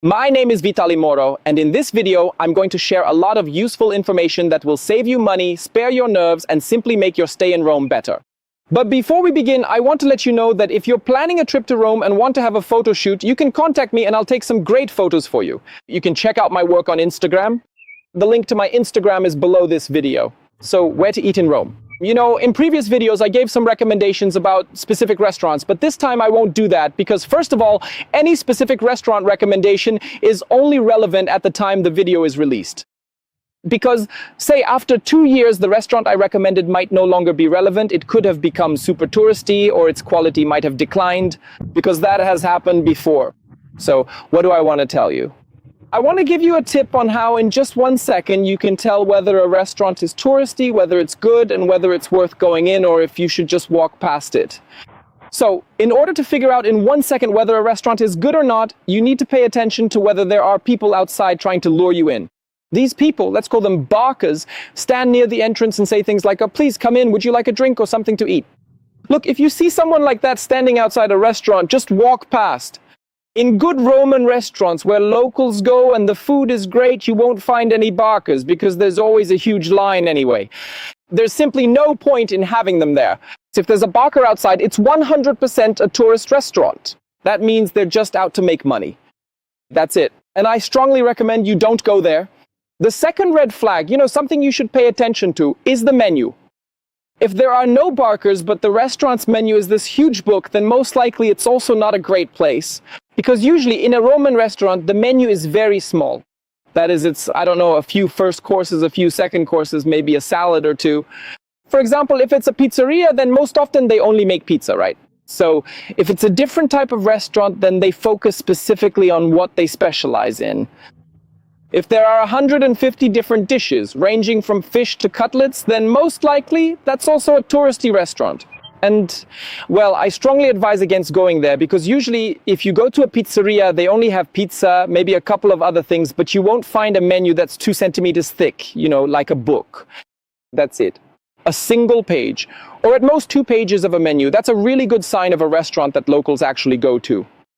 My name is Vitaly Moro, and in this video, I'm going to share a lot of useful information that will save you money, spare your nerves, and simply make your stay in Rome better. But before we begin, I want to let you know that if you're planning a trip to Rome and want to have a photo shoot, you can contact me and I'll take some great photos for you. You can check out my work on Instagram. The link to my Instagram is below this video. So, where to eat in Rome? You know, in previous videos, I gave some recommendations about specific restaurants, but this time I won't do that because, first of all, any specific restaurant recommendation is only relevant at the time the video is released. Because, say, after 2 years, the restaurant I recommended might no longer be relevant. It could have become super touristy, or its quality might have declined, because that has happened before. So, what do I want to tell you? I want to give you a tip on how in just 1 second you can tell whether a restaurant is touristy, whether it's good, and whether it's worth going in, or if you should just walk past it. So, in order to figure out in 1 second whether a restaurant is good or not, you need to pay attention to whether there are people outside trying to lure you in. These people, let's call them barkers, stand near the entrance and say things like, "Oh, please come in, would you like a drink or something to eat?" Look, if you see someone like that standing outside a restaurant, just walk past. In good Roman restaurants where locals go and the food is great, you won't find any barkers because there's always a huge line anyway. There's simply no point in having them there. So if there's a barker outside, it's 100% a tourist restaurant. That means they're just out to make money. That's it. And I strongly recommend you don't go there. The second red flag, something you should pay attention to, is the menu. If there are no barkers, but the restaurant's menu is this huge book, then most likely it's also not a great place. Because usually in a Roman restaurant, the menu is very small. That is, it's, a few first courses, a few second courses, maybe a salad or two. For example, if it's a pizzeria, then most often they only make pizza, right? So if it's a different type of restaurant, then they focus specifically on what they specialize in. If there are 150 different dishes, ranging from fish to cutlets, then most likely that's also a touristy restaurant. And, well, I strongly advise against going there because usually if you go to a pizzeria, they only have pizza, maybe a couple of other things, but you won't find a menu that's 2 centimeters thick, like a book. That's it. A single page, or at most 2 pages of a menu. That's a really good sign of a restaurant that locals actually go to.